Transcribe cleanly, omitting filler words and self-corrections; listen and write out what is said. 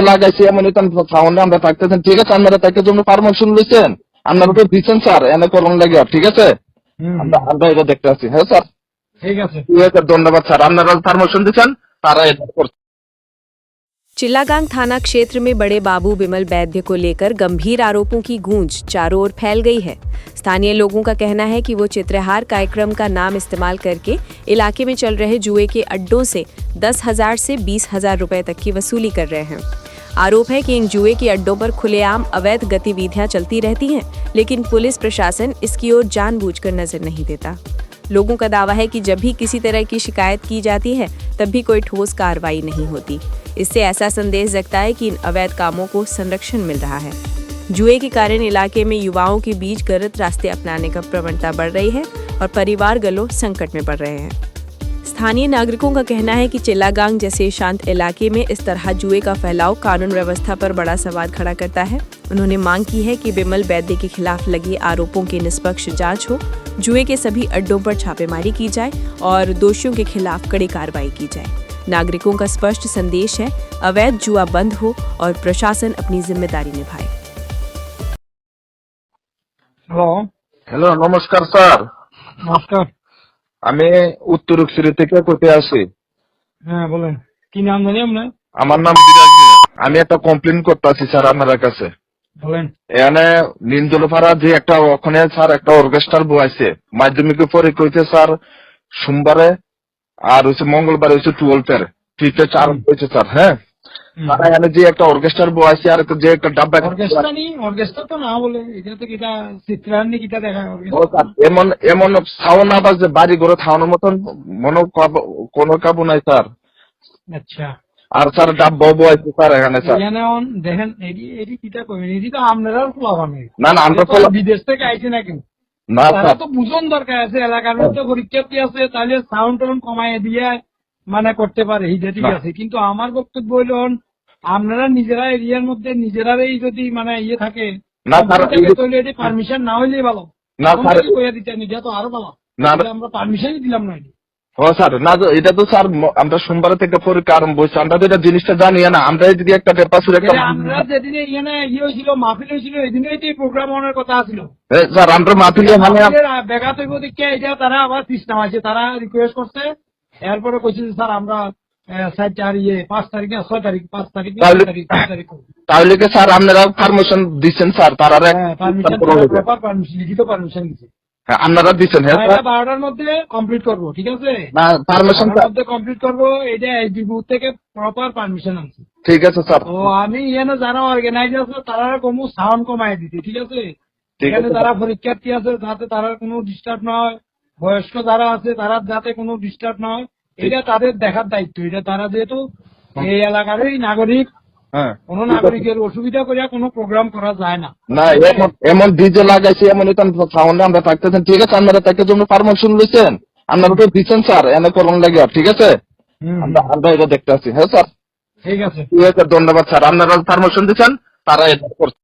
লাগাইছি এমন সাউন্ডে আমরা থাকতেছেন, ঠিক আছে? আপনারা তাকে জন্য পারমিশন লইছেন, আপনারা তো দিচ্ছেন স্যার, এনে করুন লাগে, ঠিক আছে? আমরা এটা দেখতে আছি। হ্যাঁ স্যার, ঠিক আছে, ধন্যবাদ স্যার। আপনারা পারমিশন দিচ্ছেন, তারা এটা করছে। चिल्लागांग थाना क्षेत्र में बड़े बाबू बिमल वैद्य को लेकर गंभीर आरोपों की गूंज चारों ओर फैल गई है। स्थानीय लोगों का कहना है कि वो चित्रहार कार्यक्रम का नाम इस्तेमाल करके इलाके में चल रहे जुए के अड्डों से 10,000 से 20,000 रुपए तक की वसूली कर रहे हैं। आरोप है कि इन जुए के अड्डों पर खुलेआम अवैध गतिविधियां चलती रहती हैं, लेकिन पुलिस प्रशासन इसकी ओर जानबूझकर नजर नहीं देता। लोगों का दावा है कि जब भी किसी तरह की शिकायत की जाती है तब भी कोई ठोस कार्रवाई नहीं होती। इससे ऐसा संदेश जगता है कि इन अवैध कामों को संरक्षण मिल रहा है। जुए के कारण इलाके में युवाओं के बीच गलत रास्ते अपनाने का प्रवणता बढ़ रही है और परिवार गलों संकट में पड़ रहे हैं। स्थानीय नागरिकों का कहना है कि चिल्लागांग जैसे शांत इलाके में इस तरह जुए का फैलाव कानून व्यवस्था पर बड़ा सवाल खड़ा करता है। उन्होंने मांग की है कि बिमल वैद्य के खिलाफ लगे आरोपों की निष्पक्ष जांच हो, जुए के सभी अड्डों पर छापेमारी की जाए और दोषियों के खिलाफ कड़ी कार्रवाई की जाए। नागरिकों का स्पष्ट संदेश है, अवैध जुआ बंद हो और प्रशासन अपनी जिम्मेदारी निभाए। হ্যালো, হ্যালো, নমস্কার স্যার। নমস্কার। আমি উত্তর উকসুরি থেকে করতে আসি। হ্যাঁ বলেন, কি নাম জানি আপনার? আমার নাম বিরাজ মিয়া। আমি একটা কমপ্লেন করতে আসি স্যার আপনার কাছে। বলেন। এখানে নিন্দলপাড়া যে একটা ওখানে স্যার একটা অর্কেস্ট্রার বয়াইছে, মাধ্যমিকের পরীক্ষা হয়েছে স্যার সোমবারে, আর হচ্ছে মঙ্গলবারে হচ্ছে 12-এর, ঠিক আছে? 4 হয়েছে স্যার। হ্যাঁ, তারা এখানে যে একটা অর্কেস্ট্রার বয়াইছে আর যে একটা ডাব্বা, অর্কেস্ট্রা তো না বলে, এটা তো কিটা চিত্রান্নি কিটা দেখা এমন এমন সাউন্ড আওয়াজ যে বাড়ি ঘরে থাউনের মতন কোনো কাবু নাই স্যার। আচ্ছা। আর স্যার ডাব্বা বয়াইছে স্যার এখানে স্যার। দেখেন এটি কিটা করবেন, এটি তো আপনারা খোলাবানি না না, আমরা বিদেশ থেকে আইছে না কিন্তু না তারা স্যার, তো বুঝন দরকার আছে, এলাকার মধ্যে পরীক্ষার্থী আছে, তাহলে সাউন্ড টাউন্ড কমাই দিয়ে মানে করতে পারে, এটা ঠিক আছে। কিন্তু আমার বক্তব্য হইল আপনারা নিজেরা এরিয়ার মধ্যে নিজেরাই যদি মানে ইয়ে থাকে না স্যার, পারমিশন না হইলেই ভালো। না স্যার, কইয়া দিতেন, এটা তো আরো ভালো। না আমরা পারমিশনই দিলাম না। ও স্যার, না এটা তো স্যার আমরা সোমবার থেকে পরীক্ষা আরম্ভ হয়েছে, আমরা তো এটা জিনিসটা জানি না। আমরা যদি একটা পেপার একটা আমরা যেদিনে ইয়ে হয়েছিল, মাহফিল হয়েছিল, এই দিনেই তো প্রোগ্রাম হওয়ার কথা ছিল স্যার। আমরা মাহফিলে মানে বেগাত হইব দেখে এটা তারা আবার সিস্টেম আছে, তারা রিকোয়েস্ট করছে, এরপরে কইছে যে স্যার আমরা 5 তারিখ না 6 তারিখ 5 তারিখ তাহলে কি স্যার আপনারা পারমিশন দিচ্ছেন স্যার? তারা লিখিত পারমিশন দিচ্ছে। হ্যাঁ, আপনারা দিচ্ছেন। হ্যাঁ, 12টার মধ্যে কমপ্লিট করবো, ঠিক আছে? না পারমিশন মধ্যে কমপ্লিট করবো, এটা এসডিবি থেকে প্রপার পারমিশন আছে। ঠিক আছে স্যার। তো আমি এখানে যারা অর্গানাইজার আছে তারা কমু সাউন্ড কমাই দিতে, ঠিক আছে? এখানে যারা পরীক্ষার্থী আছে যাতে তারা কোনো ডিস্টার্ব না হয়, বয়স্ক যারা আছে তারা যাতে কোনো ডিস্টার্ব না হয়, এটা তাদের দেখার দায়িত্ব। এটা তারা যেহেতু এই এলাকারই নাগরিক, কোন নাগরিকের অসুবিধা করে কোনো প্রোগ্রাম করা যায় না। না এমন ডিজে লাগাইছি এমন সাউন্ডে আমরা থাকতেছেন, ঠিক আছে? আপনারা তাকে জন্য পারমিশন লইছেন, আপনারা তো দিচ্ছেন স্যার, এনে করুন লাগে, ঠিক আছে? আমরা এটা দেখতে আছি। হ্যাঁ স্যার, ঠিক আছে, ধন্যবাদ স্যার। আপনারা পারমিশন দিচ্ছেন, তারা এটা করছে।